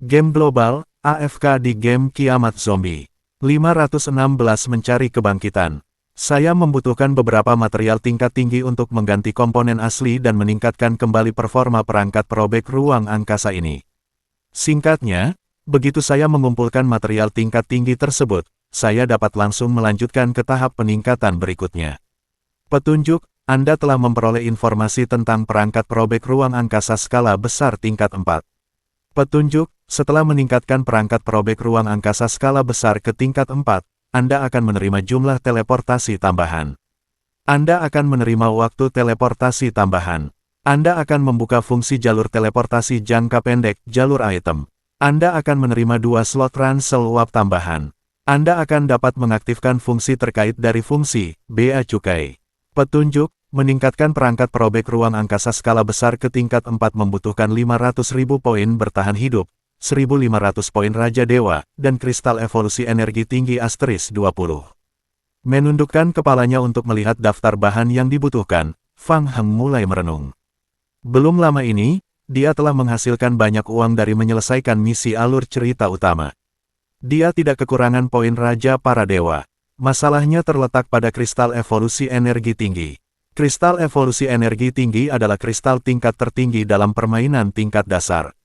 Game global, AFK di game Kiamat Zombie. 516 mencari kebangkitan. Saya membutuhkan beberapa material tingkat tinggi untuk mengganti komponen asli dan meningkatkan kembali performa perangkat perobek ruang angkasa ini. Singkatnya, begitu saya mengumpulkan material tingkat tinggi tersebut, saya dapat langsung melanjutkan ke tahap peningkatan berikutnya. Petunjuk, Anda telah memperoleh informasi tentang perangkat perobek ruang angkasa skala besar tingkat 4. Petunjuk, setelah meningkatkan perangkat perobek ruang angkasa skala besar ke tingkat 4, Anda akan menerima jumlah teleportasi tambahan. Anda akan menerima waktu teleportasi tambahan. Anda akan membuka fungsi jalur teleportasi jangka pendek, jalur item. Anda akan menerima 2 slot ransel warp tambahan. Anda akan dapat mengaktifkan fungsi terkait dari fungsi, bea cukai. Petunjuk, meningkatkan perangkat perobek ruang angkasa skala besar ke tingkat 4 membutuhkan 500.000 poin bertahan hidup, 1.500 poin Raja Dewa, dan kristal evolusi energi tinggi Asteris 20. Menundukkan kepalanya untuk melihat daftar bahan yang dibutuhkan, Fang Heng mulai merenung. Belum lama ini, dia telah menghasilkan banyak uang dari menyelesaikan misi alur cerita utama. Dia tidak kekurangan poin Raja para Dewa. Masalahnya terletak pada kristal evolusi energi tinggi. Kristal evolusi energi tinggi adalah kristal tingkat tertinggi dalam permainan tingkat dasar.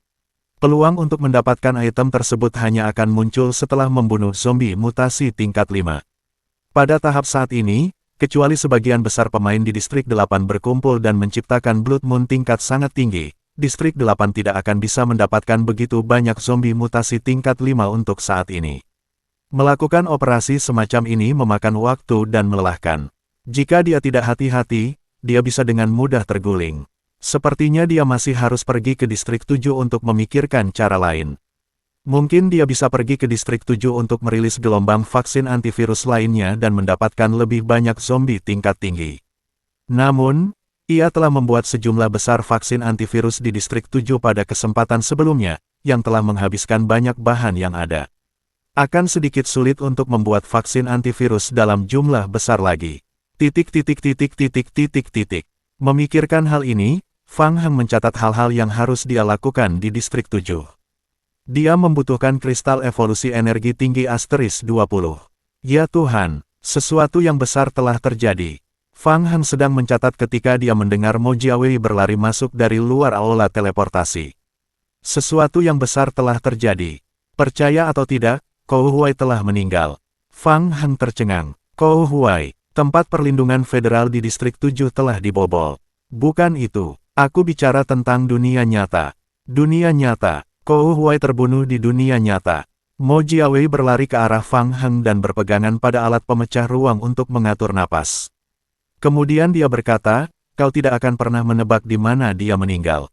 Peluang untuk mendapatkan item tersebut hanya akan muncul setelah membunuh zombie mutasi tingkat 5. Pada tahap saat ini, kecuali sebagian besar pemain di Distrik 8 berkumpul dan menciptakan Blood Moon tingkat sangat tinggi, Distrik 8 tidak akan bisa mendapatkan begitu banyak zombie mutasi tingkat 5 untuk saat ini. Melakukan operasi semacam ini memakan waktu dan melelahkan. Jika dia tidak hati-hati, dia bisa dengan mudah terguling. Sepertinya dia masih harus pergi ke Distrik 7 untuk memikirkan cara lain. Mungkin dia bisa pergi ke Distrik 7 untuk merilis gelombang vaksin antivirus lainnya dan mendapatkan lebih banyak zombie tingkat tinggi. Namun, ia telah membuat sejumlah besar vaksin antivirus di Distrik 7 pada kesempatan sebelumnya, yang telah menghabiskan banyak bahan yang ada. Akan sedikit sulit untuk membuat vaksin antivirus dalam jumlah besar lagi. Memikirkan hal ini, Fang Heng mencatat hal-hal yang harus dia lakukan di Distrik 7. Dia membutuhkan kristal evolusi energi tinggi Asteris 20. Ya Tuhan, sesuatu yang besar telah terjadi. Fang Heng sedang mencatat ketika dia mendengar Mo Jiawei berlari masuk dari luar aula teleportasi. Sesuatu yang besar telah terjadi. Percaya atau tidak, Kou Huai telah meninggal. Fang Heng tercengang. Kou Huai, tempat perlindungan federal di Distrik 7 telah dibobol. Bukan itu. Aku bicara tentang dunia nyata. Dunia nyata. Kou Huai terbunuh di dunia nyata. Mo Jiawei berlari ke arah Fang Heng dan berpegangan pada alat pemecah ruang untuk mengatur napas. Kemudian dia berkata, kau tidak akan pernah menebak di mana dia meninggal.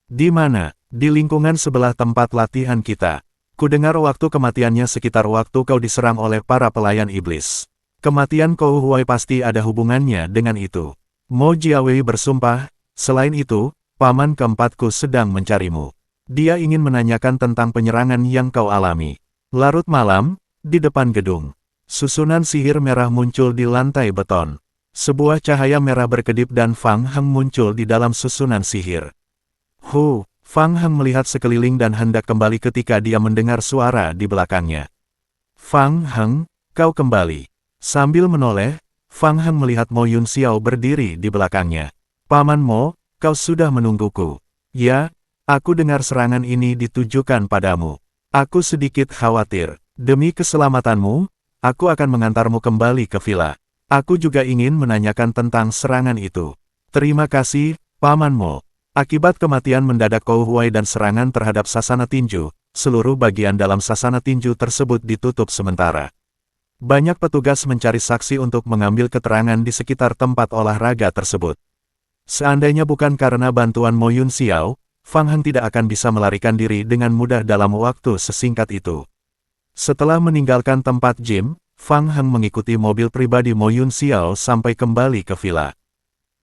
Di mana? Di lingkungan sebelah tempat latihan kita. Kudengar waktu kematiannya sekitar waktu kau diserang oleh para pelayan iblis. Kematian Kou Huai pasti ada hubungannya dengan itu. Mo Jiawei bersumpah, selain itu, paman keempatku sedang mencarimu. Dia ingin menanyakan tentang penyerangan yang kau alami. Larut malam, di depan gedung. Susunan sihir merah muncul di lantai beton. Sebuah cahaya merah berkedip dan Fang Heng muncul di dalam susunan sihir. Fang Heng melihat sekeliling dan hendak kembali ketika dia mendengar suara di belakangnya. Fang Heng, kau kembali. Sambil menoleh, Fang Heng melihat Mo Yun Xiao berdiri di belakangnya. Paman Mo, kau sudah menungguku. Ya, aku dengar serangan ini ditujukan padamu. Aku sedikit khawatir. Demi keselamatanmu, aku akan mengantarmu kembali ke villa. Aku juga ingin menanyakan tentang serangan itu. Terima kasih, Paman Mo. Akibat kematian mendadak Kou Huai dan serangan terhadap sasana tinju, seluruh bagian dalam sasana tinju tersebut ditutup sementara. Banyak petugas mencari saksi untuk mengambil keterangan di sekitar tempat olahraga tersebut. Seandainya bukan karena bantuan Mo Yun Xiao, Fang Heng tidak akan bisa melarikan diri dengan mudah dalam waktu sesingkat itu. Setelah meninggalkan tempat gym, Fang Heng mengikuti mobil pribadi Mo Yun Xiao sampai kembali ke villa.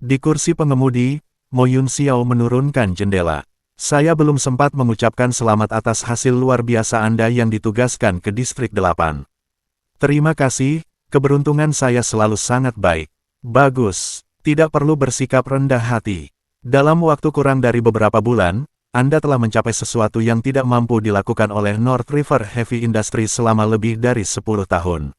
Di kursi pengemudi, Mo Yun Xiao menurunkan jendela. Saya belum sempat mengucapkan selamat atas hasil luar biasa Anda yang ditugaskan ke Distrik 8. Terima kasih, keberuntungan saya selalu sangat baik. Bagus, tidak perlu bersikap rendah hati. Dalam waktu kurang dari beberapa bulan, Anda telah mencapai sesuatu yang tidak mampu dilakukan oleh North River Heavy Industries selama lebih dari 10 tahun.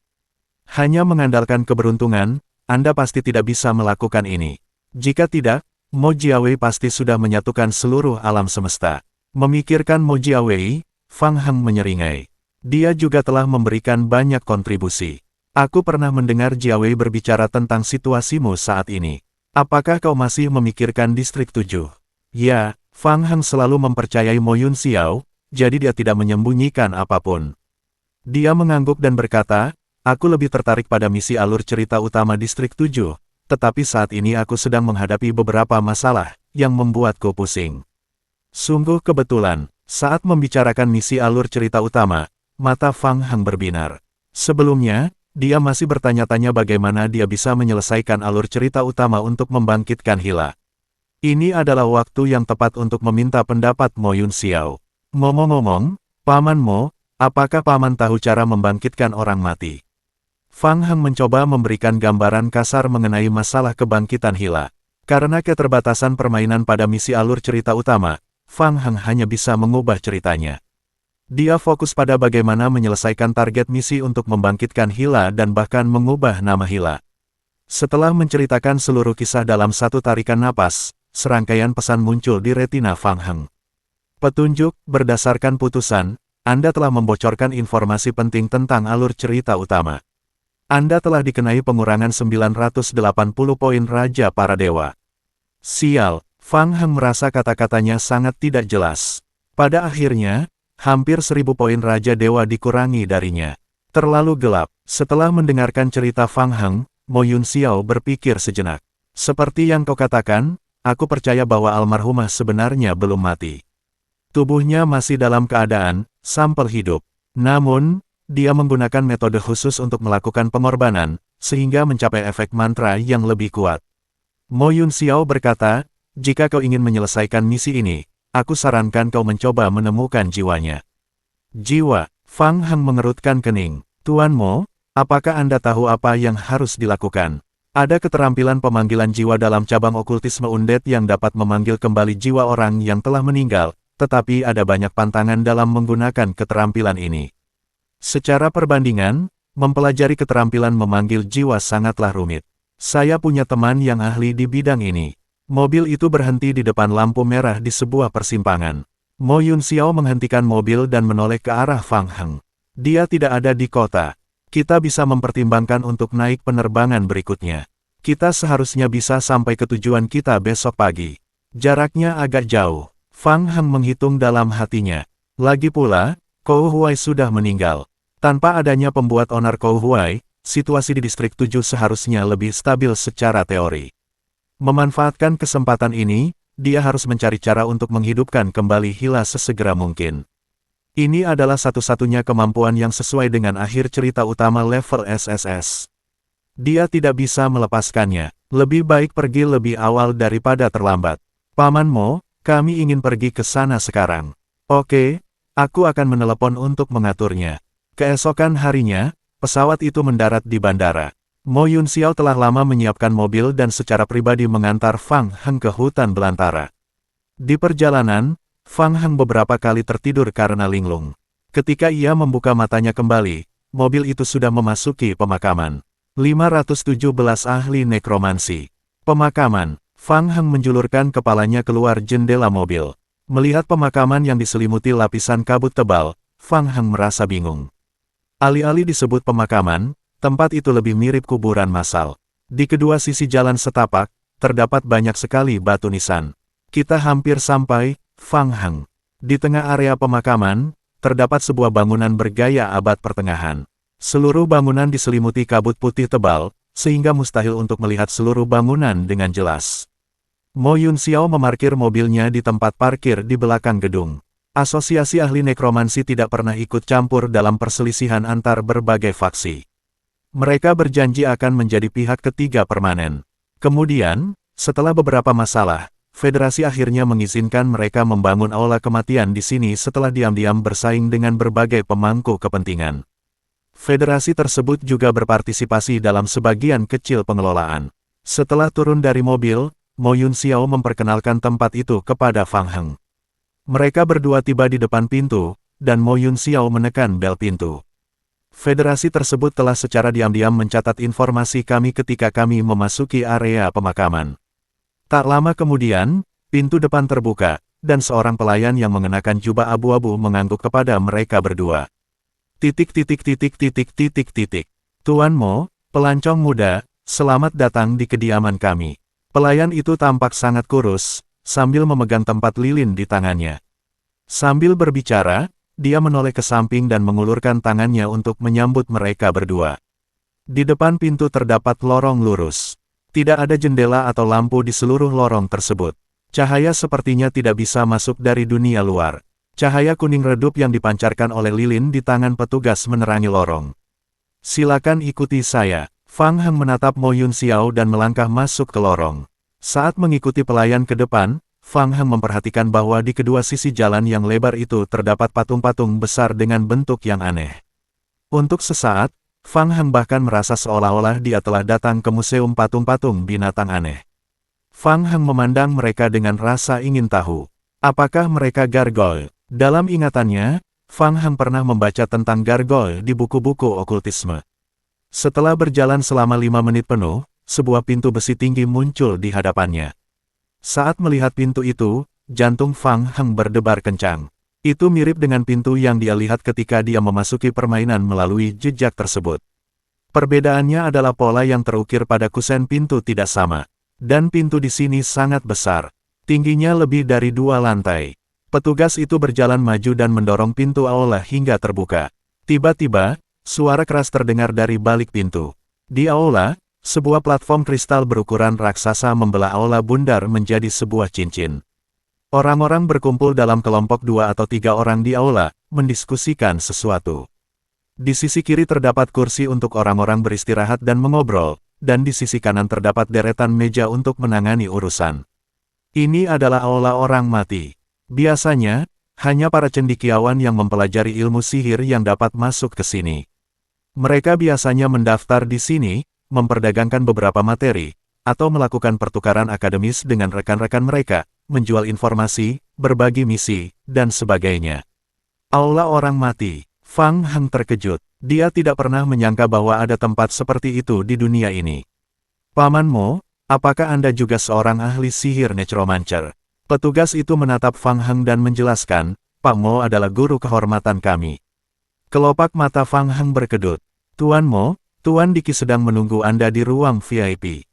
Hanya mengandalkan keberuntungan, Anda pasti tidak bisa melakukan ini. Jika tidak, Mo Jiawei pasti sudah menyatukan seluruh alam semesta. Memikirkan Mo Jiawei, Fang Heng menyeringai. Dia juga telah memberikan banyak kontribusi. Aku pernah mendengar Jiawei berbicara tentang situasimu saat ini. Apakah kau masih memikirkan Distrik 7? Ya, Fang Heng selalu mempercayai Mo Yun Xiao, jadi dia tidak menyembunyikan apapun. Dia mengangguk dan berkata, aku lebih tertarik pada misi alur cerita utama Distrik 7, tetapi saat ini aku sedang menghadapi beberapa masalah yang membuatku pusing. Sungguh kebetulan, saat membicarakan misi alur cerita utama, mata Fang Heng berbinar. Sebelumnya, dia masih bertanya-tanya bagaimana dia bisa menyelesaikan alur cerita utama untuk membangkitkan Hila. Ini adalah waktu yang tepat untuk meminta pendapat Mo Yun Xiao. Ngomong-ngomong, Paman Mo, apakah Paman tahu cara membangkitkan orang mati? Fang Heng mencoba memberikan gambaran kasar mengenai masalah kebangkitan Hila. Karena keterbatasan permainan pada misi alur cerita utama, Fang Heng hanya bisa mengubah ceritanya. Dia fokus pada bagaimana menyelesaikan target misi untuk membangkitkan Hila dan bahkan mengubah nama Hila. Setelah menceritakan seluruh kisah dalam satu tarikan napas, serangkaian pesan muncul di retina Fang Heng. Petunjuk, berdasarkan putusan, Anda telah membocorkan informasi penting tentang alur cerita utama. Anda telah dikenai pengurangan 980 poin Raja Para Dewa. Sial, Fang Heng merasa kata-katanya sangat tidak jelas. Pada akhirnya, hampir 1000 poin Raja Dewa dikurangi darinya. Terlalu gelap. Setelah mendengarkan cerita Fang Heng, Mo Yun Xiao berpikir sejenak. Seperti yang kau katakan, aku percaya bahwa almarhumah sebenarnya belum mati. Tubuhnya masih dalam keadaan sampel hidup. Namun, dia menggunakan metode khusus untuk melakukan pengorbanan, sehingga mencapai efek mantra yang lebih kuat. Mo Yun Xiao berkata, jika kau ingin menyelesaikan misi ini, aku sarankan kau mencoba menemukan jiwanya. Jiwa, Fang Heng mengerutkan kening. Tuan Mo, apakah Anda tahu apa yang harus dilakukan? Ada keterampilan pemanggilan jiwa dalam cabang okultisme undead yang dapat memanggil kembali jiwa orang yang telah meninggal, tetapi ada banyak pantangan dalam menggunakan keterampilan ini. Secara perbandingan, mempelajari keterampilan memanggil jiwa sangatlah rumit. Saya punya teman yang ahli di bidang ini. Mobil itu berhenti di depan lampu merah di sebuah persimpangan. Mo Yun Xiao menghentikan mobil dan menoleh ke arah Fang Heng. Dia tidak ada di kota. Kita bisa mempertimbangkan untuk naik penerbangan berikutnya. Kita seharusnya bisa sampai ke tujuan kita besok pagi. Jaraknya agak jauh. Fang Heng menghitung dalam hatinya. Lagi pula, Kou Huai sudah meninggal. Tanpa adanya pembuat onar Kou Huai, situasi di Distrik 7 seharusnya lebih stabil secara teori. Memanfaatkan kesempatan ini, dia harus mencari cara untuk menghidupkan kembali Hila sesegera mungkin. Ini adalah satu-satunya kemampuan yang sesuai dengan akhir cerita utama level SSS. Dia tidak bisa melepaskannya. Lebih baik pergi lebih awal daripada terlambat. Paman Mo, kami ingin pergi ke sana sekarang. Oke, aku akan menelepon untuk mengaturnya. Keesokan harinya, pesawat itu mendarat di bandara. Mo Yun Xiao telah lama menyiapkan mobil dan secara pribadi mengantar Fang Heng ke hutan belantara. Di perjalanan, Fang Heng beberapa kali tertidur karena linglung. Ketika ia membuka matanya kembali, mobil itu sudah memasuki pemakaman. 517 ahli nekromansi. Pemakaman. Fang Heng menjulurkan kepalanya keluar jendela mobil. Melihat pemakaman yang diselimuti lapisan kabut tebal, Fang Heng merasa bingung. Alih-alih disebut pemakaman, tempat itu lebih mirip kuburan massal. Di kedua sisi jalan setapak, terdapat banyak sekali batu nisan. Kita hampir sampai, Fang Heng. Di tengah area pemakaman, terdapat sebuah bangunan bergaya abad pertengahan. Seluruh bangunan diselimuti kabut putih tebal, sehingga mustahil untuk melihat seluruh bangunan dengan jelas. Mo Yun Xiao memarkir mobilnya di tempat parkir di belakang gedung. Asosiasi ahli nekromansi tidak pernah ikut campur dalam perselisihan antar berbagai faksi. Mereka berjanji akan menjadi pihak ketiga permanen. Kemudian, setelah beberapa masalah, Federasi akhirnya mengizinkan mereka membangun aula kematian di sini setelah diam-diam bersaing dengan berbagai pemangku kepentingan. Federasi tersebut juga berpartisipasi dalam sebagian kecil pengelolaan. Setelah turun dari mobil, Mo Yun Xiao memperkenalkan tempat itu kepada Fang Heng. Mereka berdua tiba di depan pintu, dan Mo Yun Xiao menekan bel pintu. Federasi tersebut telah secara diam-diam mencatat informasi kami ketika kami memasuki area pemakaman. Tak lama kemudian, pintu depan terbuka, dan seorang pelayan yang mengenakan jubah abu-abu mengangguk kepada mereka berdua. Tuan Mo, pelancong muda, selamat datang di kediaman kami. Pelayan itu tampak sangat kurus, sambil memegang tempat lilin di tangannya. Sambil berbicara, dia menoleh ke samping dan mengulurkan tangannya untuk menyambut mereka berdua. Di depan pintu terdapat lorong lurus. Tidak ada jendela atau lampu di seluruh lorong tersebut. Cahaya sepertinya tidak bisa masuk dari dunia luar. Cahaya kuning redup yang dipancarkan oleh lilin di tangan petugas menerangi lorong. Silakan ikuti saya. Fang Heng menatap Mo Yun Xiao dan melangkah masuk ke lorong. Saat mengikuti pelayan ke depan, Fang Heng memperhatikan bahwa di kedua sisi jalan yang lebar itu terdapat patung-patung besar dengan bentuk yang aneh. Untuk sesaat, Fang Heng bahkan merasa seolah-olah dia telah datang ke museum patung-patung binatang aneh. Fang Heng memandang mereka dengan rasa ingin tahu. Apakah mereka gargoyle? Dalam ingatannya, Fang Heng pernah membaca tentang gargoyle di buku-buku okultisme. Setelah berjalan selama 5 menit penuh, sebuah pintu besi tinggi muncul di hadapannya. Saat melihat pintu itu, jantung Fang Heng berdebar kencang. Itu mirip dengan pintu yang dia lihat ketika dia memasuki permainan melalui jejak tersebut. Perbedaannya adalah pola yang terukir pada kusen pintu tidak sama. Dan pintu di sini sangat besar. Tingginya lebih dari 2 lantai. Petugas itu berjalan maju dan mendorong pintu aula hingga terbuka. Tiba-tiba, suara keras terdengar dari balik pintu. Di aula, sebuah platform kristal berukuran raksasa membelah aula bundar menjadi sebuah cincin. Orang-orang berkumpul dalam kelompok 2 atau 3 orang di aula, mendiskusikan sesuatu. Di sisi kiri terdapat kursi untuk orang-orang beristirahat dan mengobrol, dan di sisi kanan terdapat deretan meja untuk menangani urusan. Ini adalah aula orang mati. Biasanya, hanya para cendekiawan yang mempelajari ilmu sihir yang dapat masuk ke sini. Mereka biasanya mendaftar di sini, memperdagangkan beberapa materi, atau melakukan pertukaran akademis dengan rekan-rekan mereka, menjual informasi, berbagi misi, dan sebagainya. Aula orang mati. Fang Heng terkejut. Dia tidak pernah menyangka bahwa ada tempat seperti itu di dunia ini. Paman Mo, apakah Anda juga seorang ahli sihir necromancer? Petugas itu menatap Fang Heng dan menjelaskan, Pak Mo adalah guru kehormatan kami. Kelopak mata Fang Heng berkedut. Tuan Mo, Tuan Diki sedang menunggu Anda di ruang VIP.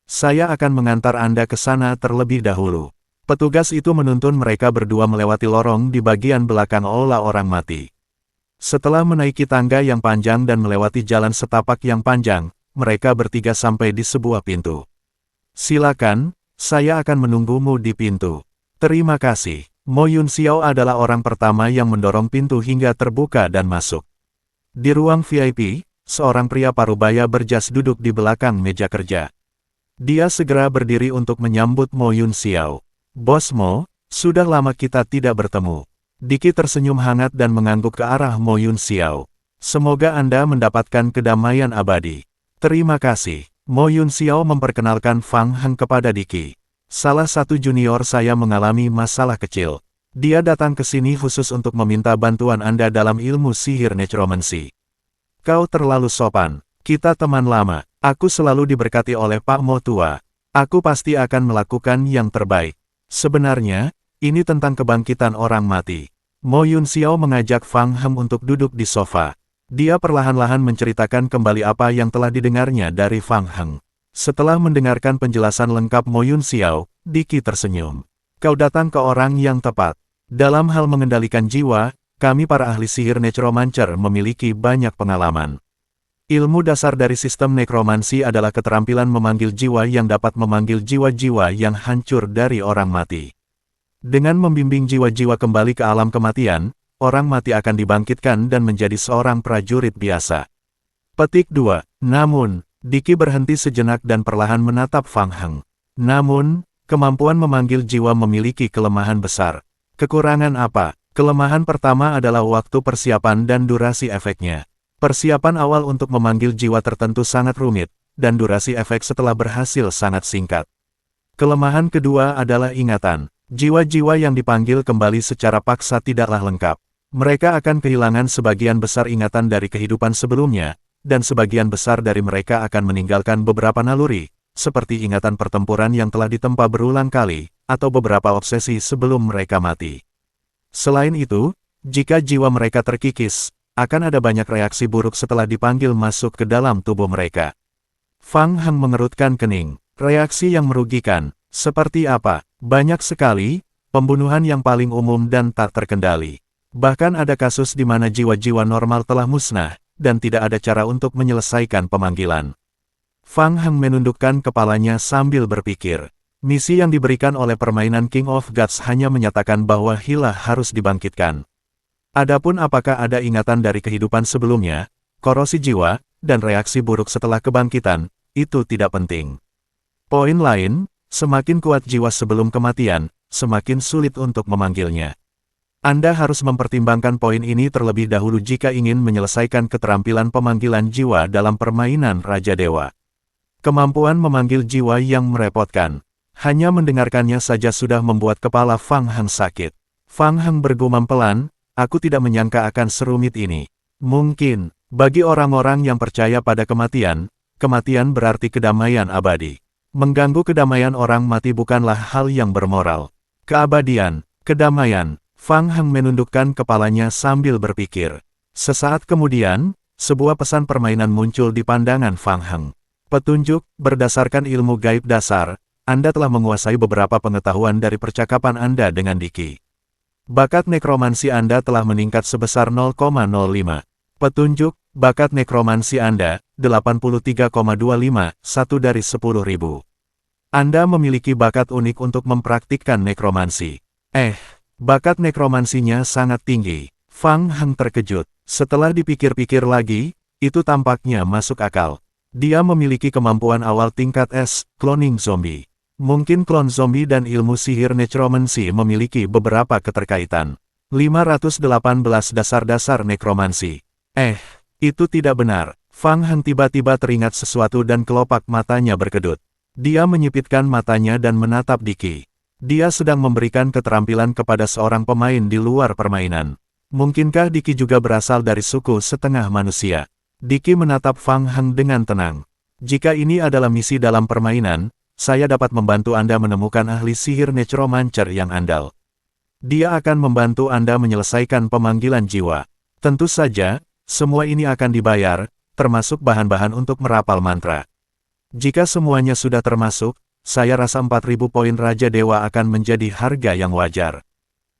Saya akan mengantar Anda ke sana terlebih dahulu. Petugas itu menuntun mereka berdua melewati lorong di bagian belakang aula orang mati. Setelah menaiki tangga yang panjang dan melewati jalan setapak yang panjang, mereka bertiga sampai di sebuah pintu. Silakan, saya akan menunggumu di pintu. Terima kasih. Mo Yun Xiao adalah orang pertama yang mendorong pintu hingga terbuka dan masuk. Di ruang VIP, seorang pria parubaya berjas duduk di belakang meja kerja. Dia segera berdiri untuk menyambut Mo Yun Xiao. Bos Mo, sudah lama kita tidak bertemu. Diki tersenyum hangat dan mengangguk ke arah Mo Yun Xiao. Semoga Anda mendapatkan kedamaian abadi. Terima kasih. Mo Yun Xiao memperkenalkan Fang Heng kepada Diki. Salah satu junior saya mengalami masalah kecil. Dia datang ke sini khusus untuk meminta bantuan Anda dalam ilmu sihir necromancy. Kau terlalu sopan. Kita teman lama. Aku selalu diberkati oleh Pak Mo tua. Aku pasti akan melakukan yang terbaik. Sebenarnya, ini tentang kebangkitan orang mati. Mo Yun Xiao mengajak Fang Heng untuk duduk di sofa. Dia perlahan-lahan menceritakan kembali apa yang telah didengarnya dari Fang Heng. Setelah mendengarkan penjelasan lengkap Mo Yun Xiao, Diki tersenyum. Kau datang ke orang yang tepat. Dalam hal mengendalikan jiwa, kami para ahli sihir necromancer memiliki banyak pengalaman. Ilmu dasar dari sistem nekromansi adalah keterampilan memanggil jiwa yang dapat memanggil jiwa-jiwa yang hancur dari orang mati. Dengan membimbing jiwa-jiwa kembali ke alam kematian, orang mati akan dibangkitkan dan menjadi seorang prajurit biasa. Petik 2. Namun, Diki berhenti sejenak dan perlahan menatap Fang Heng. Namun, kemampuan memanggil jiwa memiliki kelemahan besar. Kekurangan apa? Kelemahan pertama adalah waktu persiapan dan durasi efeknya. Persiapan awal untuk memanggil jiwa tertentu sangat rumit, dan durasi efek setelah berhasil sangat singkat. Kelemahan kedua adalah ingatan. Jiwa-jiwa yang dipanggil kembali secara paksa tidaklah lengkap. Mereka akan kehilangan sebagian besar ingatan dari kehidupan sebelumnya, dan sebagian besar dari mereka akan meninggalkan beberapa naluri, seperti ingatan pertempuran yang telah ditempa berulang kali, atau beberapa obsesi sebelum mereka mati. Selain itu, jika jiwa mereka terkikis, akan ada banyak reaksi buruk setelah dipanggil masuk ke dalam tubuh mereka. Fang Heng mengerutkan kening. Reaksi yang merugikan, seperti apa? Banyak sekali, pembunuhan yang paling umum dan tak terkendali. Bahkan ada kasus di mana jiwa-jiwa normal telah musnah, dan tidak ada cara untuk menyelesaikan pemanggilan. Fang Heng menundukkan kepalanya sambil berpikir. Misi yang diberikan oleh permainan King of Gods hanya menyatakan bahwa Hila harus dibangkitkan. Adapun apakah ada ingatan dari kehidupan sebelumnya, korosi jiwa, dan reaksi buruk setelah kebangkitan, itu tidak penting. Poin lain, semakin kuat jiwa sebelum kematian, semakin sulit untuk memanggilnya. Anda harus mempertimbangkan poin ini terlebih dahulu jika ingin menyelesaikan keterampilan pemanggilan jiwa dalam permainan Raja Dewa. Kemampuan memanggil jiwa yang merepotkan. Hanya mendengarkannya saja sudah membuat kepala Fang Heng sakit. Fang Heng bergumam pelan, aku tidak menyangka akan serumit ini. Mungkin, bagi orang-orang yang percaya pada kematian, kematian berarti kedamaian abadi. Mengganggu kedamaian orang mati bukanlah hal yang bermoral. Keabadian, kedamaian, Fang Heng menundukkan kepalanya sambil berpikir. Sesaat kemudian, sebuah pesan permainan muncul di pandangan Fang Heng. Petunjuk, berdasarkan ilmu gaib dasar, Anda telah menguasai beberapa pengetahuan dari percakapan Anda dengan Diki. Bakat nekromansi Anda telah meningkat sebesar 0,05. Petunjuk, bakat nekromansi Anda, 83,25, 1 dari 10.000. Anda memiliki bakat unik untuk mempraktikkan nekromansi. Bakat nekromansinya sangat tinggi. Fang Heng terkejut. Setelah dipikir-pikir lagi, itu tampaknya masuk akal. Dia memiliki kemampuan awal tingkat S, cloning zombie. Mungkin klon zombie dan ilmu sihir nekromansi memiliki beberapa keterkaitan. 518 dasar-dasar nekromansi. Itu tidak benar. Fang Heng tiba-tiba teringat sesuatu dan kelopak matanya berkedut. Dia menyipitkan matanya dan menatap Diki. Dia sedang memberikan keterampilan kepada seorang pemain di luar permainan. Mungkinkah Diki juga berasal dari suku setengah manusia? Diki menatap Fang Heng dengan tenang. Jika ini adalah misi dalam permainan, saya dapat membantu Anda menemukan ahli sihir necromancer yang andal. Dia akan membantu Anda menyelesaikan pemanggilan jiwa. Tentu saja, semua ini akan dibayar, termasuk bahan-bahan untuk merapal mantra. Jika semuanya sudah termasuk, saya rasa 4.000 poin Raja Dewa akan menjadi harga yang wajar.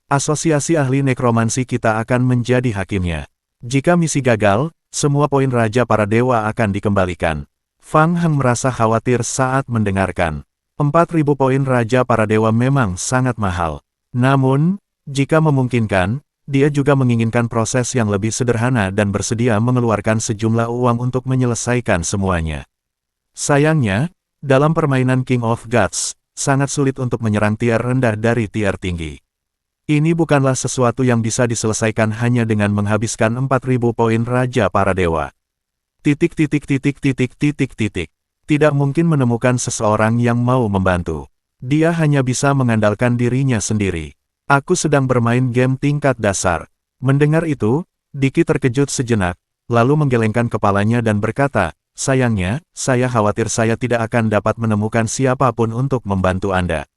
Asosiasi ahli nekromansi kita akan menjadi hakimnya. Jika misi gagal, semua poin Raja para Dewa akan dikembalikan. Fang Heng merasa khawatir saat mendengarkan. 4.000 poin Raja para Dewa memang sangat mahal. Namun, jika memungkinkan, dia juga menginginkan proses yang lebih sederhana dan bersedia mengeluarkan sejumlah uang untuk menyelesaikan semuanya. Sayangnya, dalam permainan King of Gods, sangat sulit untuk menyerang tier rendah dari tier tinggi. Ini bukanlah sesuatu yang bisa diselesaikan hanya dengan menghabiskan 4.000 poin Raja para Dewa. Tidak mungkin menemukan seseorang yang mau membantu. Dia hanya bisa mengandalkan dirinya sendiri. Aku sedang bermain game tingkat dasar. Mendengar itu, Diki terkejut sejenak, lalu menggelengkan kepalanya dan berkata, sayangnya, saya khawatir saya tidak akan dapat menemukan siapapun untuk membantu Anda.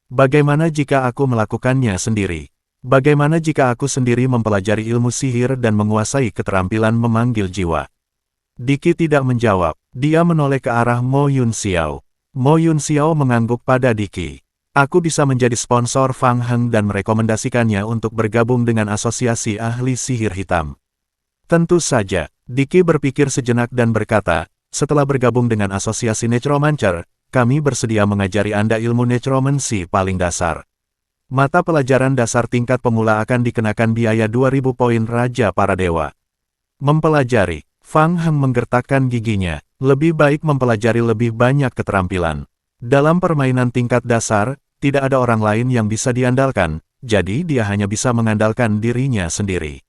Bagaimana jika aku melakukannya sendiri? Bagaimana jika aku sendiri mempelajari ilmu sihir dan menguasai keterampilan memanggil jiwa? Diki tidak menjawab. Dia menoleh ke arah Mo Yun Xiao. Mo Yun Xiao mengangguk pada Diki. Aku bisa menjadi sponsor Fang Heng dan merekomendasikannya untuk bergabung dengan asosiasi ahli sihir hitam. Tentu saja. Diki berpikir sejenak dan berkata, setelah bergabung dengan asosiasi necromancer, kami bersedia mengajari Anda ilmu necromancy paling dasar. Mata pelajaran dasar tingkat pemula akan dikenakan biaya 2.000 poin Raja para Dewa. Mempelajari. Fang Heng menggertakkan giginya. Lebih baik mempelajari lebih banyak keterampilan. Dalam permainan tingkat dasar, tidak ada orang lain yang bisa diandalkan, jadi dia hanya bisa mengandalkan dirinya sendiri.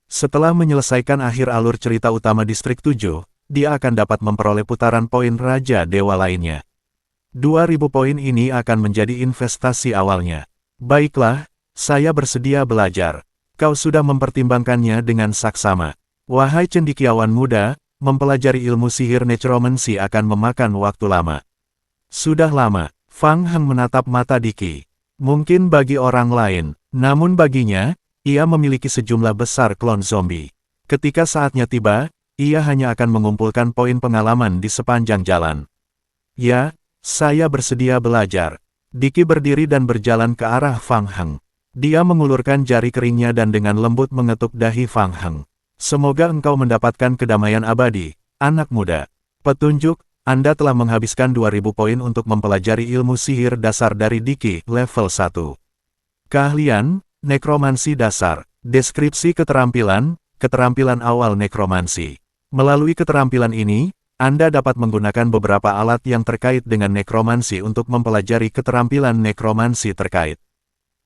Setelah menyelesaikan akhir alur cerita utama Distrik 7, dia akan dapat memperoleh putaran poin Raja Dewa lainnya. 2.000 poin ini akan menjadi investasi awalnya. Baiklah, saya bersedia belajar. Kau sudah mempertimbangkannya dengan saksama. Wahai cendekiawan muda, mempelajari ilmu sihir necromancy akan memakan waktu lama. Sudah lama, Fang Heng menatap mata Diki. Mungkin bagi orang lain, namun baginya, ia memiliki sejumlah besar klon zombie. Ketika saatnya tiba, ia hanya akan mengumpulkan poin pengalaman di sepanjang jalan. Ya, saya bersedia belajar. Diki berdiri dan berjalan ke arah Fang Heng. Dia mengulurkan jari keringnya dan dengan lembut mengetuk dahi Fang Heng. Semoga engkau mendapatkan kedamaian abadi, anak muda. Petunjuk, Anda telah menghabiskan 2000 poin untuk mempelajari ilmu sihir dasar dari Diki, level 1. Keahlian, nekromansi dasar. Deskripsi keterampilan, keterampilan awal nekromansi. Melalui keterampilan ini, Anda dapat menggunakan beberapa alat yang terkait dengan nekromansi untuk mempelajari keterampilan nekromansi terkait.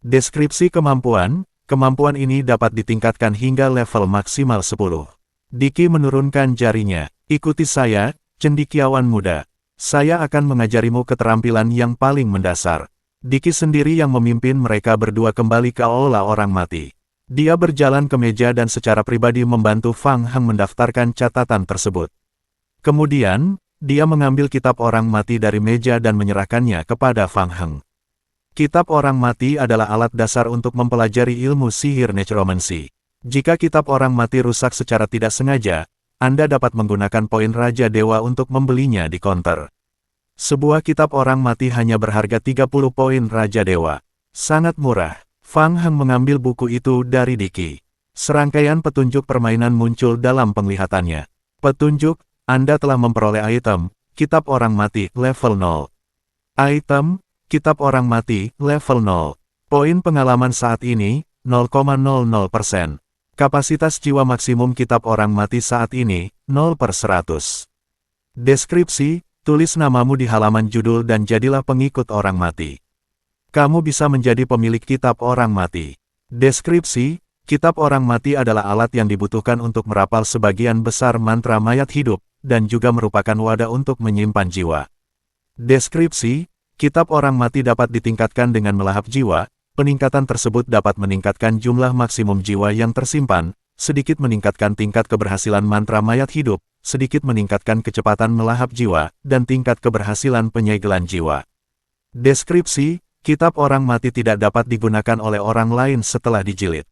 Deskripsi kemampuan, kemampuan ini dapat ditingkatkan hingga level maksimal 10. Diki menurunkan jarinya. Ikuti saya, cendekiawan muda. Saya akan mengajarimu keterampilan yang paling mendasar. Diki sendiri yang memimpin mereka berdua kembali ke aula orang mati. Dia berjalan ke meja dan secara pribadi membantu Fang Heng mendaftarkan catatan tersebut. Kemudian, dia mengambil kitab orang mati dari meja dan menyerahkannya kepada Fang Heng. Kitab orang mati adalah alat dasar untuk mempelajari ilmu sihir necromancy. Jika kitab orang mati rusak secara tidak sengaja, Anda dapat menggunakan poin Raja Dewa untuk membelinya di konter. Sebuah kitab orang mati hanya berharga 30 poin Raja Dewa. Sangat murah. Fang Heng mengambil buku itu dari Diki. Serangkaian petunjuk permainan muncul dalam penglihatannya. Petunjuk, Anda telah memperoleh item, kitab orang mati, level 0. Item, kitab orang mati, level 0. Poin pengalaman saat ini, 0,00%. Kapasitas jiwa maksimum kitab orang mati saat ini, 0/100. Deskripsi, tulis namamu di halaman judul dan jadilah pengikut orang mati. Kamu bisa menjadi pemilik kitab orang mati. Deskripsi, kitab orang mati adalah alat yang dibutuhkan untuk merapal sebagian besar mantra mayat hidup, dan juga merupakan wadah untuk menyimpan jiwa. Deskripsi, kitab orang mati dapat ditingkatkan dengan melahap jiwa. Peningkatan tersebut dapat meningkatkan jumlah maksimum jiwa yang tersimpan, sedikit meningkatkan tingkat keberhasilan mantra mayat hidup, sedikit meningkatkan kecepatan melahap jiwa, dan tingkat keberhasilan penyegelan jiwa. Deskripsi, kitab orang mati tidak dapat digunakan oleh orang lain setelah dijilid.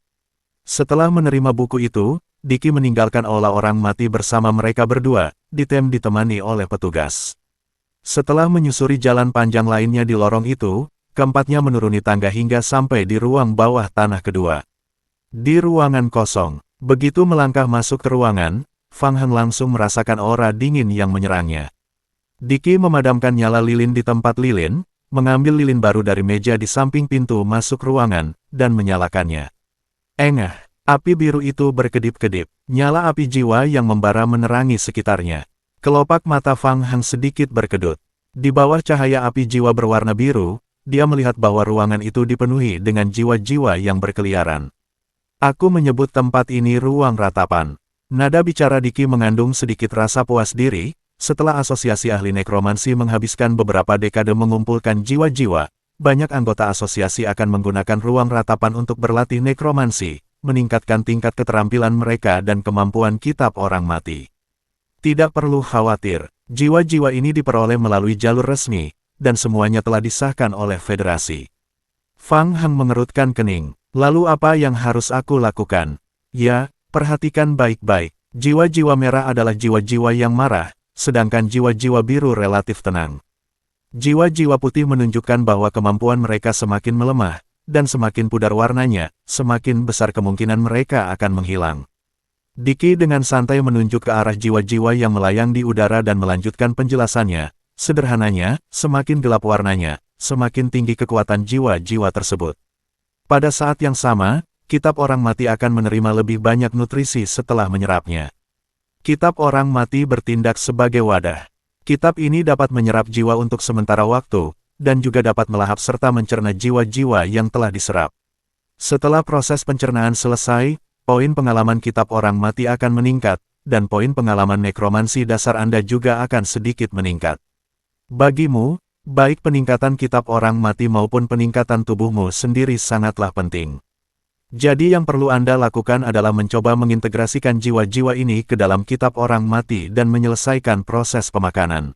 Setelah menerima buku itu, Diki meninggalkan aula orang mati bersama mereka berdua, ditemani oleh petugas. Setelah menyusuri jalan panjang lainnya di lorong itu, keempatnya menuruni tangga hingga sampai di ruang bawah tanah kedua. Di ruangan kosong, begitu melangkah masuk ke ruangan, Fang Heng langsung merasakan aura dingin yang menyerangnya. Diki memadamkan nyala lilin di tempat lilin, mengambil lilin baru dari meja di samping pintu masuk ruangan, dan menyalakannya. Engah, api biru itu berkedip-kedip, nyala api jiwa yang membara menerangi sekitarnya. Kelopak mata Fang Heng sedikit berkedut. Di bawah cahaya api jiwa berwarna biru, dia melihat bahwa ruangan itu dipenuhi dengan jiwa-jiwa yang berkeliaran. Aku menyebut tempat ini ruang ratapan. Nada bicara Diki mengandung sedikit rasa puas diri, setelah asosiasi ahli nekromansi menghabiskan beberapa dekade mengumpulkan jiwa-jiwa, banyak anggota asosiasi akan menggunakan ruang ratapan untuk berlatih nekromansi, meningkatkan tingkat keterampilan mereka dan kemampuan kitab orang mati. Tidak perlu khawatir, jiwa-jiwa ini diperoleh melalui jalur resmi, dan semuanya telah disahkan oleh federasi. Fang Heng mengerutkan kening. Lalu apa yang harus aku lakukan? Ya, perhatikan baik-baik. Jiwa-jiwa merah adalah jiwa-jiwa yang marah, sedangkan jiwa-jiwa biru relatif tenang. Jiwa-jiwa putih menunjukkan bahwa kemampuan mereka semakin melemah, dan semakin pudar warnanya, semakin besar kemungkinan mereka akan menghilang. Diki dengan santai menunjuk ke arah jiwa-jiwa yang melayang di udara dan melanjutkan penjelasannya. Sederhananya, semakin gelap warnanya, semakin tinggi kekuatan jiwa-jiwa tersebut. Pada saat yang sama, kitab orang mati akan menerima lebih banyak nutrisi setelah menyerapnya. Kitab orang mati bertindak sebagai wadah. Kitab ini dapat menyerap jiwa untuk sementara waktu, dan juga dapat melahap serta mencerna jiwa-jiwa yang telah diserap. Setelah proses pencernaan selesai, poin pengalaman kitab orang mati akan meningkat, dan poin pengalaman nekromansi dasar Anda juga akan sedikit meningkat. Bagimu, Baik peningkatan kitab orang mati maupun peningkatan tubuhmu sendiri sangatlah penting. Jadi yang perlu Anda lakukan adalah mencoba mengintegrasikan jiwa-jiwa ini ke dalam kitab orang mati dan menyelesaikan proses pemakanan.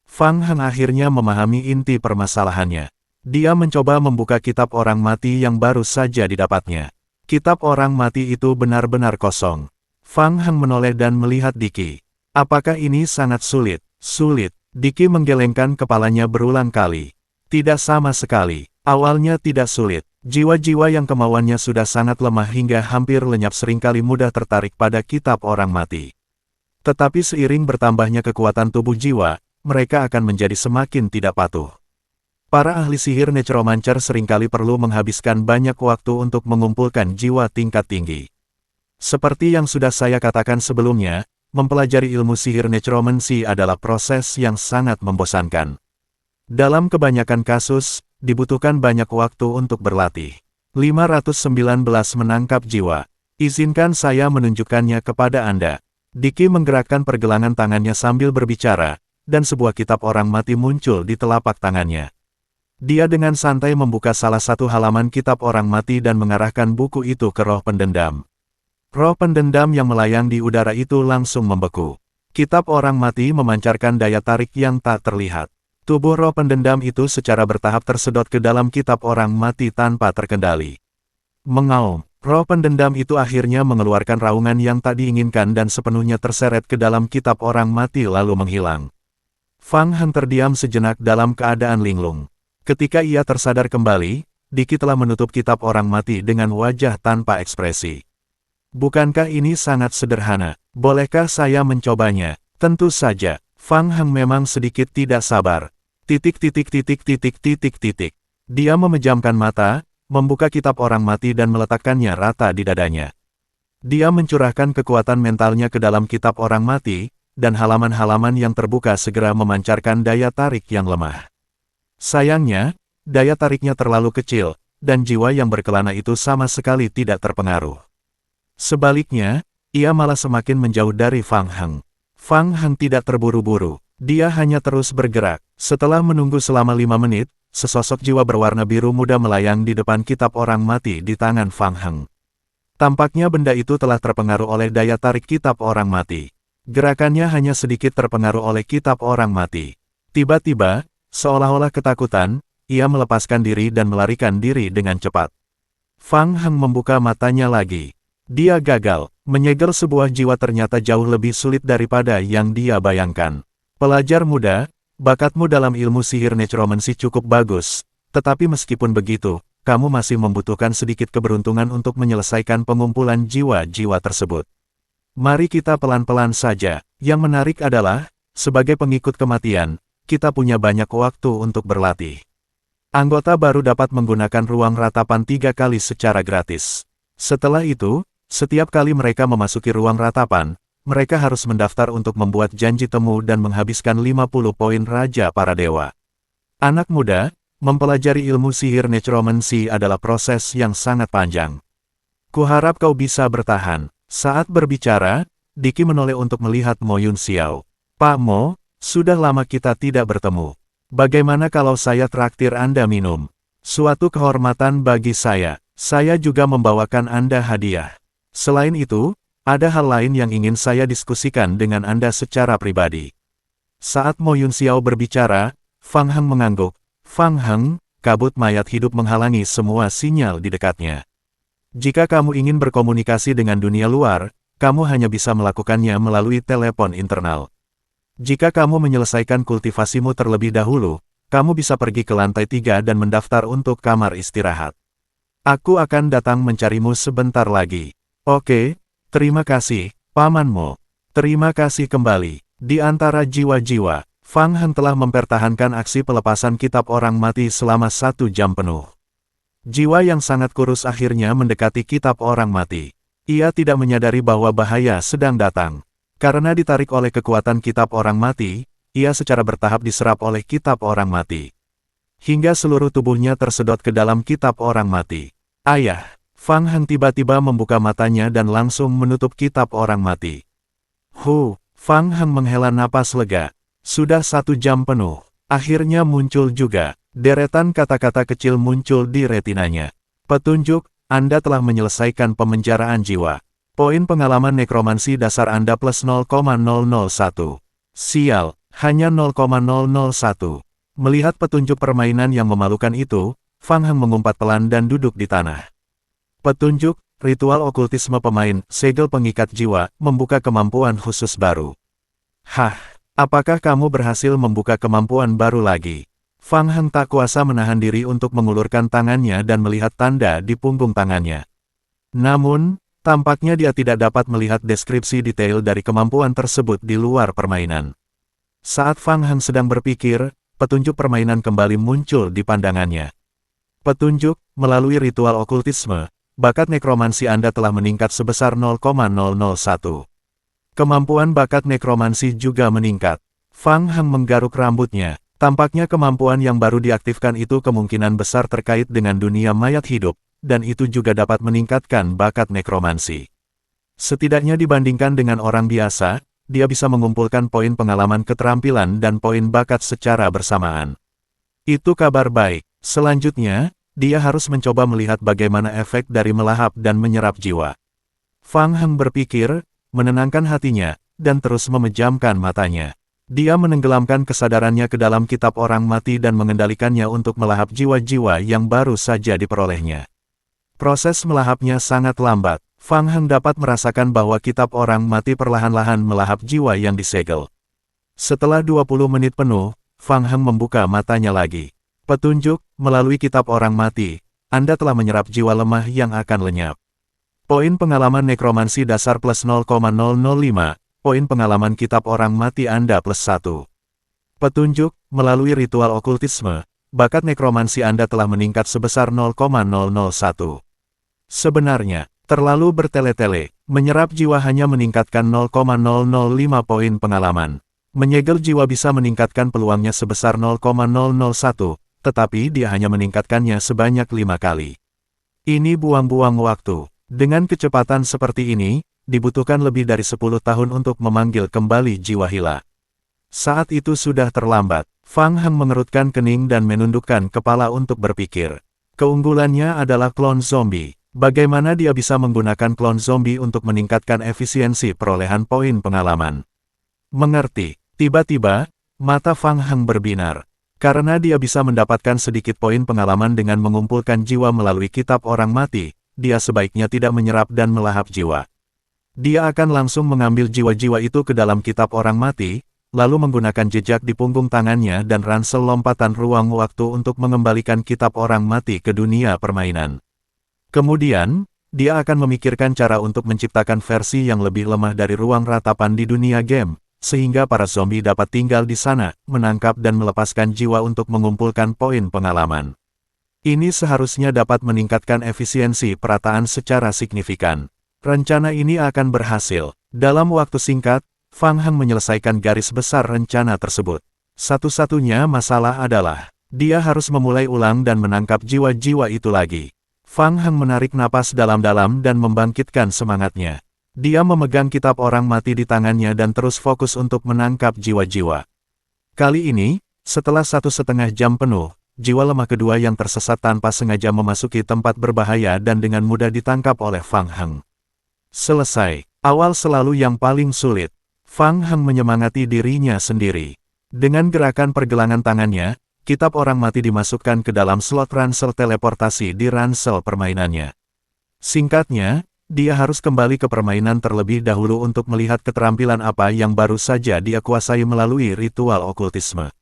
Fang Heng akhirnya memahami inti permasalahannya. Dia mencoba membuka kitab orang mati yang baru saja didapatnya. Kitab orang mati itu benar-benar kosong. Fang Heng menoleh dan melihat Diki. Apakah ini sangat sulit? Sulit. Diki menggelengkan kepalanya berulang kali. Tidak sama sekali. Awalnya tidak sulit. Jiwa-jiwa yang kemauannya sudah sangat lemah hingga hampir lenyap seringkali mudah tertarik pada kitab orang mati. Tetapi seiring bertambahnya kekuatan tubuh jiwa, mereka akan menjadi semakin tidak patuh. Para ahli sihir necromancer seringkali perlu menghabiskan banyak waktu untuk mengumpulkan jiwa tingkat tinggi. Seperti yang sudah saya katakan sebelumnya, mempelajari ilmu sihir necromancy adalah proses yang sangat membosankan. Dalam kebanyakan kasus, dibutuhkan banyak waktu untuk berlatih. 519 menangkap jiwa. Izinkan saya menunjukkannya kepada Anda. Diki menggerakkan pergelangan tangannya sambil berbicara, dan sebuah kitab orang mati muncul di telapak tangannya. Dia dengan santai membuka salah satu halaman kitab orang mati dan mengarahkan buku itu ke roh pendendam. Roh pendendam yang melayang di udara itu langsung membeku. Kitab orang mati memancarkan daya tarik yang tak terlihat. Tubuh roh pendendam itu secara bertahap tersedot ke dalam kitab orang mati tanpa terkendali. Mengaum, roh pendendam itu akhirnya mengeluarkan raungan yang tak diinginkan dan sepenuhnya terseret ke dalam kitab orang mati lalu menghilang. Fang Heng terdiam sejenak dalam keadaan linglung. Ketika ia tersadar kembali, Diki telah menutup kitab orang mati dengan wajah tanpa ekspresi. Bukankah ini sangat sederhana? Bolehkah saya mencobanya? Tentu saja. Fang Heng memang sedikit tidak sabar. Dia memejamkan mata, membuka kitab orang mati dan meletakkannya rata di dadanya. Dia mencurahkan kekuatan mentalnya ke dalam kitab orang mati, dan halaman-halaman yang terbuka segera memancarkan daya tarik yang lemah. Sayangnya, daya tariknya terlalu kecil, dan jiwa yang berkelana itu sama sekali tidak terpengaruh. Sebaliknya, ia malah semakin menjauh dari Fang Heng. Fang Heng tidak terburu-buru, dia hanya terus bergerak. Setelah menunggu selama 5 menit, sesosok jiwa berwarna biru muda melayang di depan kitab orang mati di tangan Fang Heng. Tampaknya benda itu telah terpengaruh oleh daya tarik kitab orang mati. Gerakannya hanya sedikit terpengaruh oleh kitab orang mati. Tiba-tiba, seolah-olah ketakutan, ia melepaskan diri dan melarikan diri dengan cepat. Fang Heng membuka matanya lagi. Dia gagal. Menyegel sebuah jiwa ternyata jauh lebih sulit daripada yang dia bayangkan. Pelajar muda, bakatmu dalam ilmu sihir necromancy cukup bagus, tetapi meskipun begitu, kamu masih membutuhkan sedikit keberuntungan untuk menyelesaikan pengumpulan jiwa-jiwa tersebut. Mari kita pelan-pelan saja. Yang menarik adalah, sebagai pengikut kematian, kita punya banyak waktu untuk berlatih. Anggota baru dapat menggunakan ruang ratapan 3 kali secara gratis. Setelah itu, setiap kali mereka memasuki ruang ratapan, mereka harus mendaftar untuk membuat janji temu dan menghabiskan 50 poin Raja para Dewa. Anak muda, mempelajari ilmu sihir necromancy adalah proses yang sangat panjang. Kuharap kau bisa bertahan. Saat berbicara, Diki menoleh untuk melihat Mo Yun Xiao. Pak Mo, sudah lama kita tidak bertemu. Bagaimana kalau saya traktir Anda minum? Suatu kehormatan bagi saya. Saya juga membawakan Anda hadiah. Selain itu, ada hal lain yang ingin saya diskusikan dengan Anda secara pribadi. Saat Mo Yun Xiao berbicara, Fang Heng mengangguk. Fang Heng, kabut mayat hidup menghalangi semua sinyal di dekatnya. Jika kamu ingin berkomunikasi dengan dunia luar, kamu hanya bisa melakukannya melalui telepon internal. Jika kamu menyelesaikan kultivasimu terlebih dahulu, kamu bisa pergi ke lantai 3 dan mendaftar untuk kamar istirahat. Aku akan datang mencarimu sebentar lagi. Oke, terima kasih, Paman Mo. Terima kasih kembali. Di antara jiwa-jiwa, Fang Heng telah mempertahankan aksi pelepasan kitab orang mati selama 1 jam penuh. Jiwa yang sangat kurus akhirnya mendekati kitab orang mati. Ia tidak menyadari bahwa bahaya sedang datang. Karena ditarik oleh kekuatan kitab orang mati, ia secara bertahap diserap oleh kitab orang mati. Hingga seluruh tubuhnya tersedot ke dalam kitab orang mati. Ayah, Fang Heng tiba-tiba membuka matanya dan langsung menutup kitab orang mati. Fang Heng menghela napas lega. Sudah 1 jam penuh. Akhirnya muncul juga. Deretan kata-kata kecil muncul di retinanya. Petunjuk, Anda telah menyelesaikan pemenjaraan jiwa. Poin pengalaman nekromansi dasar Anda plus 0,001. Sial, hanya 0,001. Melihat petunjuk permainan yang memalukan itu, Fang Heng mengumpat pelan dan duduk di tanah. Petunjuk, ritual okultisme pemain, segel pengikat jiwa, membuka kemampuan khusus baru. Hah, apakah kamu berhasil membuka kemampuan baru lagi? Fang Heng tak kuasa menahan diri untuk mengulurkan tangannya dan melihat tanda di punggung tangannya. Namun, tampaknya dia tidak dapat melihat deskripsi detail dari kemampuan tersebut di luar permainan. Saat Fang Heng sedang berpikir, petunjuk permainan kembali muncul di pandangannya. Petunjuk, melalui ritual okultisme, bakat nekromansi Anda telah meningkat sebesar 0,001. Kemampuan bakat nekromansi juga meningkat. Fang Heng menggaruk rambutnya. Tampaknya kemampuan yang baru diaktifkan itu kemungkinan besar terkait dengan dunia mayat hidup, dan itu juga dapat meningkatkan bakat nekromansi. Setidaknya dibandingkan dengan orang biasa, dia bisa mengumpulkan poin pengalaman keterampilan dan poin bakat secara bersamaan. Itu kabar baik. Selanjutnya, dia harus mencoba melihat bagaimana efek dari melahap dan menyerap jiwa. Fang Heng berpikir, menenangkan hatinya, dan terus memejamkan matanya. Dia menenggelamkan kesadarannya ke dalam kitab orang mati dan mengendalikannya untuk melahap jiwa-jiwa yang baru saja diperolehnya. Proses melahapnya sangat lambat. Fang Heng dapat merasakan bahwa kitab orang mati perlahan-lahan melahap jiwa yang disegel. Setelah 20 menit penuh, Fang Heng membuka matanya lagi. Petunjuk, melalui kitab orang mati, Anda telah menyerap jiwa lemah yang akan lenyap. Poin pengalaman nekromansi dasar plus 0,005, poin pengalaman kitab orang mati Anda plus 1. Petunjuk, melalui ritual okultisme, bakat nekromansi Anda telah meningkat sebesar 0,001. Sebenarnya, terlalu bertele-tele, menyerap jiwa hanya meningkatkan 0,005 poin pengalaman. Menyegel jiwa bisa meningkatkan peluangnya sebesar 0,001. Tetapi dia hanya meningkatkannya sebanyak 5 kali. Ini buang-buang waktu. Dengan kecepatan seperti ini, dibutuhkan lebih dari 10 tahun untuk memanggil kembali jiwa Hila. Saat itu sudah terlambat. Fang Heng mengerutkan kening dan menundukkan kepala untuk berpikir. Keunggulannya adalah klon zombie. Bagaimana dia bisa menggunakan klon zombie untuk meningkatkan efisiensi perolehan poin pengalaman? Mengerti. Tiba-tiba, mata Fang Heng berbinar. Karena dia bisa mendapatkan sedikit poin pengalaman dengan mengumpulkan jiwa melalui kitab orang mati, dia sebaiknya tidak menyerap dan melahap jiwa. Dia akan langsung mengambil jiwa-jiwa itu ke dalam kitab orang mati, lalu menggunakan jejak di punggung tangannya dan ransel lompatan ruang waktu untuk mengembalikan kitab orang mati ke dunia permainan. Kemudian, dia akan memikirkan cara untuk menciptakan versi yang lebih lemah dari ruang ratapan di dunia game, sehingga para zombie dapat tinggal di sana, menangkap dan melepaskan jiwa untuk mengumpulkan poin pengalaman. Ini seharusnya dapat meningkatkan efisiensi perataan secara signifikan. Rencana ini akan berhasil. Dalam waktu singkat, Fang Heng menyelesaikan garis besar rencana tersebut. Satu-satunya masalah adalah, dia harus memulai ulang dan menangkap jiwa-jiwa itu lagi. Fang Heng menarik napas dalam-dalam dan membangkitkan semangatnya. Dia memegang kitab orang mati di tangannya dan terus fokus untuk menangkap jiwa-jiwa. Kali ini, setelah 1,5 jam penuh, jiwa lemah kedua yang tersesat tanpa sengaja memasuki tempat berbahaya dan dengan mudah ditangkap oleh Fang Heng. Selesai. Awal selalu yang paling sulit. Fang Heng menyemangati dirinya sendiri. Dengan gerakan pergelangan tangannya, kitab orang mati dimasukkan ke dalam slot ransel teleportasi di ransel permainannya. Singkatnya, dia harus kembali ke permainan terlebih dahulu untuk melihat keterampilan apa yang baru saja dia kuasai melalui ritual okultisme.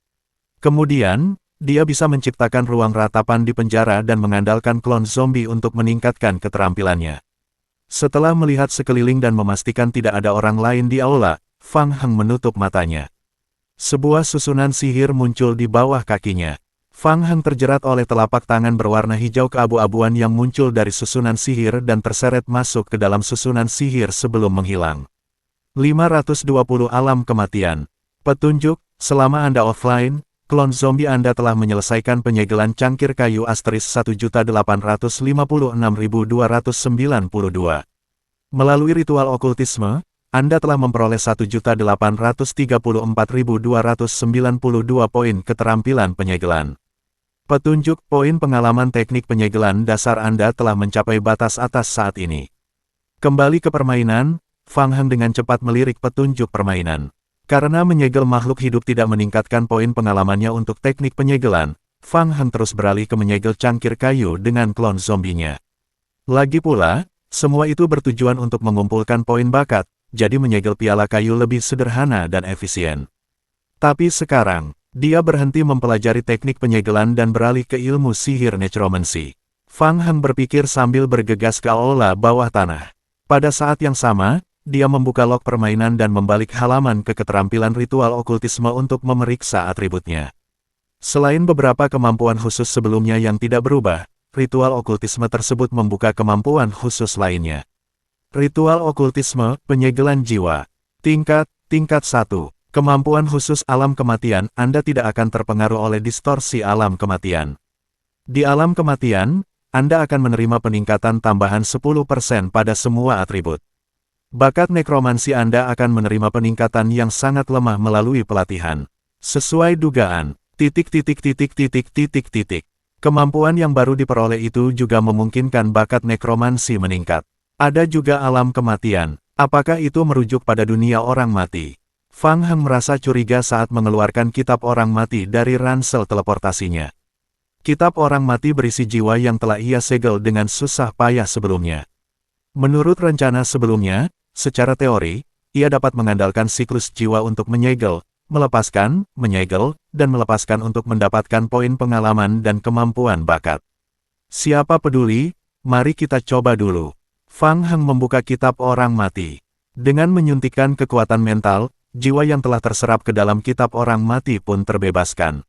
Kemudian, dia bisa menciptakan ruang ratapan di penjara dan mengandalkan klon zombie untuk meningkatkan keterampilannya. Setelah melihat sekeliling dan memastikan tidak ada orang lain di aula, Fang Heng menutup matanya. Sebuah susunan sihir muncul di bawah kakinya. Fang Heng terjerat oleh telapak tangan berwarna hijau keabu-abuan yang muncul dari susunan sihir dan terseret masuk ke dalam susunan sihir sebelum menghilang. 520 alam kematian. Petunjuk, selama Anda offline, klon zombie Anda telah menyelesaikan penyegelan cangkir kayu asteris 1.856.292. Melalui ritual okultisme, Anda telah memperoleh 1.834.292 poin keterampilan penyegelan. Petunjuk poin pengalaman teknik penyegelan dasar Anda telah mencapai batas atas saat ini. Kembali ke permainan, Fang Heng dengan cepat melirik petunjuk permainan. Karena menyegel makhluk hidup tidak meningkatkan poin pengalamannya untuk teknik penyegelan, Fang Heng terus beralih ke menyegel cangkir kayu dengan klon zombinya. Lagi pula, semua itu bertujuan untuk mengumpulkan poin bakat, jadi menyegel piala kayu lebih sederhana dan efisien. Tapi sekarang, dia berhenti mempelajari teknik penyegelan dan beralih ke ilmu sihir necromancy. Fang Heng berpikir sambil bergegas ke aula bawah tanah. Pada saat yang sama, dia membuka log permainan dan membalik halaman ke keterampilan ritual okultisme untuk memeriksa atributnya. Selain beberapa kemampuan khusus sebelumnya yang tidak berubah, ritual okultisme tersebut membuka kemampuan khusus lainnya. Ritual okultisme, penyegelan jiwa. Tingkat 1. Kemampuan khusus alam kematian, Anda tidak akan terpengaruh oleh distorsi alam kematian. Di alam kematian, Anda akan menerima peningkatan tambahan 10% pada semua atribut. Bakat nekromansi Anda akan menerima peningkatan yang sangat lemah melalui pelatihan. Sesuai dugaan, ... Kemampuan yang baru diperoleh itu juga memungkinkan bakat nekromansi meningkat. Ada juga alam kematian. Apakah itu merujuk pada dunia orang mati? Fang Heng merasa curiga saat mengeluarkan kitab orang mati dari ransel teleportasinya. Kitab orang mati berisi jiwa yang telah ia segel dengan susah payah sebelumnya. Menurut rencana sebelumnya, secara teori, ia dapat mengandalkan siklus jiwa untuk menyegel, melepaskan, menyegel, dan melepaskan untuk mendapatkan poin pengalaman dan kemampuan bakat. Siapa peduli, mari kita coba dulu. Fang Heng membuka kitab orang mati. Dengan menyuntikkan kekuatan mental, jiwa yang telah terserap ke dalam kitab orang mati pun terbebaskan.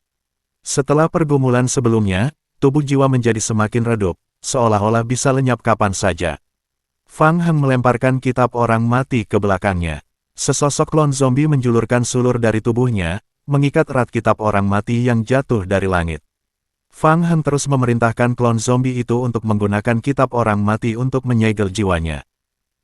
Setelah pergumulan sebelumnya, tubuh jiwa menjadi semakin redup, seolah-olah bisa lenyap kapan saja. Fang Heng melemparkan kitab orang mati ke belakangnya. Sesosok klon zombie menjulurkan sulur dari tubuhnya, mengikat erat kitab orang mati yang jatuh dari langit. Fang Heng terus memerintahkan klon zombie itu untuk menggunakan kitab orang mati untuk menyegel jiwanya.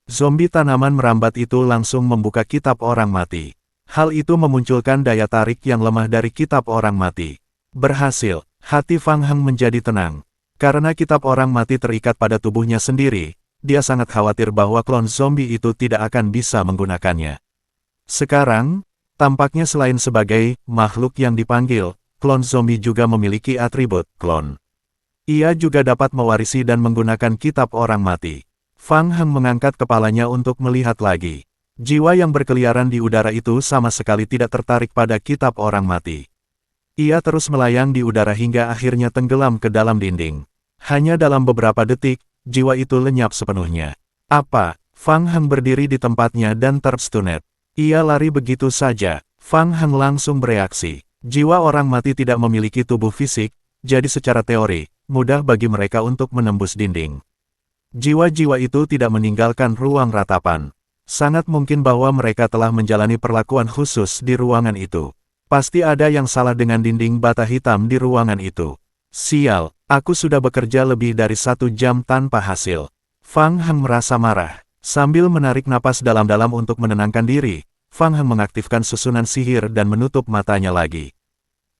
Zombie tanaman merambat itu langsung membuka kitab orang mati. Hal itu memunculkan daya tarik yang lemah dari kitab orang mati. Berhasil, hati Fang Heng menjadi tenang. Karena kitab orang mati terikat pada tubuhnya sendiri, dia sangat khawatir bahwa klon zombie itu tidak akan bisa menggunakannya. Sekarang, tampaknya selain sebagai makhluk yang dipanggil, klon zombie juga memiliki atribut klon. Ia juga dapat mewarisi dan menggunakan kitab orang mati. Fang Heng mengangkat kepalanya untuk melihat lagi. Jiwa yang berkeliaran di udara itu sama sekali tidak tertarik pada kitab orang mati. Ia terus melayang di udara hingga akhirnya tenggelam ke dalam dinding. Hanya dalam beberapa detik, jiwa itu lenyap sepenuhnya. Apa? Fang Heng berdiri di tempatnya dan terstunet. Ia lari begitu saja. Fang Heng langsung bereaksi. Jiwa orang mati tidak memiliki tubuh fisik, jadi secara teori, mudah bagi mereka untuk menembus dinding. Jiwa-jiwa itu tidak meninggalkan ruang ratapan. Sangat mungkin bahwa mereka telah menjalani perlakuan khusus di ruangan itu. Pasti ada yang salah dengan dinding bata hitam di ruangan itu. Sial, aku sudah bekerja lebih dari 1 jam tanpa hasil. Fang Heng merasa marah. Sambil menarik napas dalam-dalam untuk menenangkan diri, Fang Heng mengaktifkan susunan sihir dan menutup matanya lagi.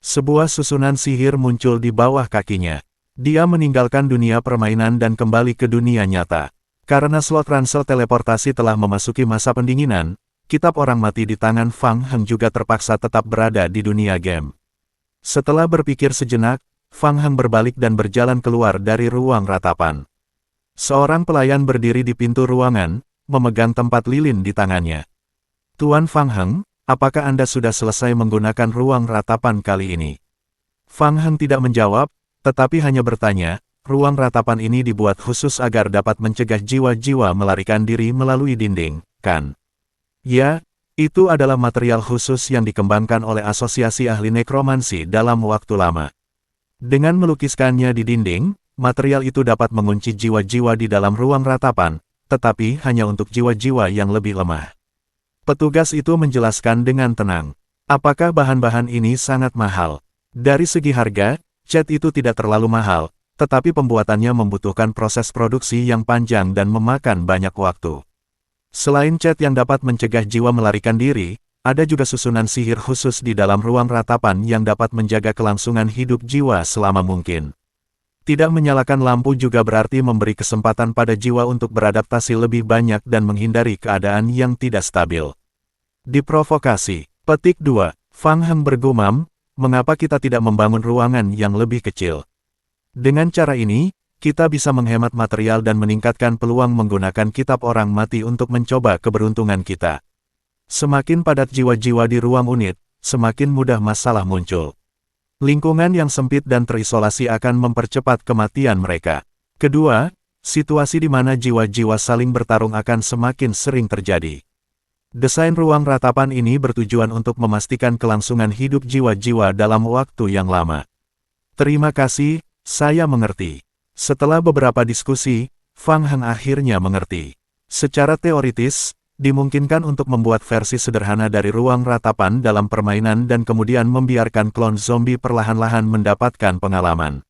Sebuah susunan sihir muncul di bawah kakinya. Dia meninggalkan dunia permainan dan kembali ke dunia nyata. Karena slot ransel teleportasi telah memasuki masa pendinginan, kitab orang mati di tangan Fang Heng juga terpaksa tetap berada di dunia game. Setelah berpikir sejenak, Fang Heng berbalik dan berjalan keluar dari ruang ratapan. Seorang pelayan berdiri di pintu ruangan, memegang tempat lilin di tangannya. Tuan Fang Heng, apakah Anda sudah selesai menggunakan ruang ratapan kali ini? Fang Heng tidak menjawab, tetapi hanya bertanya, ruang ratapan ini dibuat khusus agar dapat mencegah jiwa-jiwa melarikan diri melalui dinding, kan? Ya, itu adalah material khusus yang dikembangkan oleh Asosiasi Ahli Nekromansi dalam waktu lama. Dengan melukiskannya di dinding, material itu dapat mengunci jiwa-jiwa di dalam ruang ratapan, tetapi hanya untuk jiwa-jiwa yang lebih lemah. Petugas itu menjelaskan dengan tenang. Apakah bahan-bahan ini sangat mahal? Dari segi harga, cat itu tidak terlalu mahal, tetapi pembuatannya membutuhkan proses produksi yang panjang dan memakan banyak waktu. Selain chat yang dapat mencegah jiwa melarikan diri, ada juga susunan sihir khusus di dalam ruang ratapan yang dapat menjaga kelangsungan hidup jiwa selama mungkin. Tidak menyalakan lampu juga berarti memberi kesempatan pada jiwa untuk beradaptasi lebih banyak dan menghindari keadaan yang tidak stabil. Diprovokasi. Petik 2. Fang Heng bergumam, mengapa kita tidak membangun ruangan yang lebih kecil? Dengan cara ini, kita bisa menghemat material dan meningkatkan peluang menggunakan kitab orang mati untuk mencoba keberuntungan kita. Semakin padat jiwa-jiwa di ruang unit, semakin mudah masalah muncul. Lingkungan yang sempit dan terisolasi akan mempercepat kematian mereka. Kedua, situasi di mana jiwa-jiwa saling bertarung akan semakin sering terjadi. Desain ruang ratapan ini bertujuan untuk memastikan kelangsungan hidup jiwa-jiwa dalam waktu yang lama. Terima kasih, saya mengerti. Setelah beberapa diskusi, Fang Heng akhirnya mengerti. Secara teoritis, dimungkinkan untuk membuat versi sederhana dari ruang ratapan dalam permainan dan kemudian membiarkan klon zombie perlahan-lahan mendapatkan pengalaman.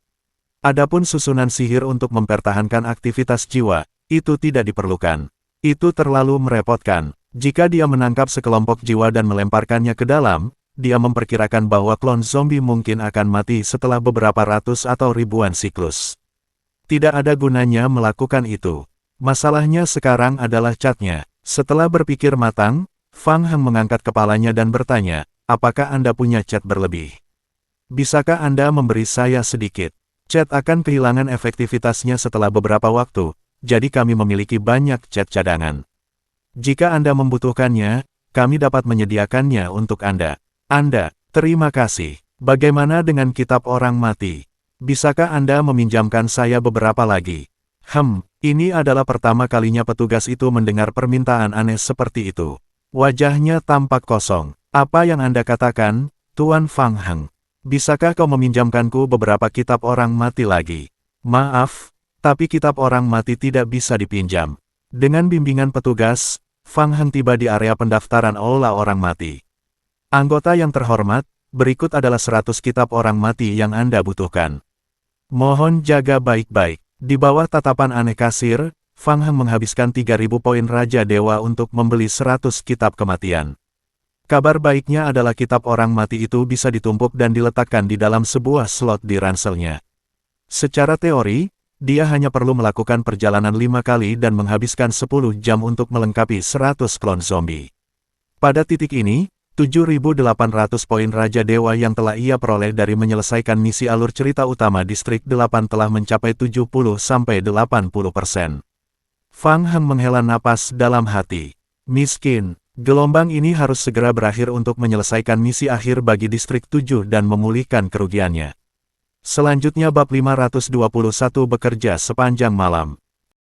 Adapun susunan sihir untuk mempertahankan aktivitas jiwa, itu tidak diperlukan. Itu terlalu merepotkan. Jika dia menangkap sekelompok jiwa dan melemparkannya ke dalam, dia memperkirakan bahwa klon zombie mungkin akan mati setelah beberapa ratus atau ribuan siklus. Tidak ada gunanya melakukan itu. Masalahnya sekarang adalah catnya. Setelah berpikir matang, Fang Heng mengangkat kepalanya dan bertanya, apakah Anda punya cat berlebih? Bisakah Anda memberi saya sedikit? Cat akan kehilangan efektivitasnya setelah beberapa waktu, jadi kami memiliki banyak cat cadangan. Jika Anda membutuhkannya, kami dapat menyediakannya untuk Anda. Terima kasih. Bagaimana dengan kitab orang mati? Bisakah Anda meminjamkan saya beberapa lagi? Ini adalah pertama kalinya petugas itu mendengar permintaan aneh seperti itu. Wajahnya tampak kosong. Apa yang Anda katakan, Tuan Fang Heng? Bisakah kau meminjamkanku beberapa kitab orang mati lagi? Maaf, tapi kitab orang mati tidak bisa dipinjam. Dengan bimbingan petugas, Fang Heng tiba di area pendaftaran aula orang mati. Anggota yang terhormat, berikut adalah 100 kitab orang mati yang Anda butuhkan. Mohon jaga baik-baik. Di bawah tatapan aneh kasir, Fang Heng menghabiskan 3.000 poin Raja Dewa untuk membeli 100 kitab kematian. Kabar baiknya adalah kitab orang mati itu bisa ditumpuk dan diletakkan di dalam sebuah slot di ranselnya. Secara teori, dia hanya perlu melakukan perjalanan 5 kali dan menghabiskan 10 jam untuk melengkapi 100 klon zombie. Pada titik ini, 7.800 poin Raja Dewa yang telah ia peroleh dari menyelesaikan misi alur cerita utama Distrik 8 telah mencapai 70–80%. Fang Heng menghela napas dalam hati. Miskin, gelombang ini harus segera berakhir untuk menyelesaikan misi akhir bagi Distrik 7 dan memulihkan kerugiannya. Selanjutnya bab 521 bekerja sepanjang malam.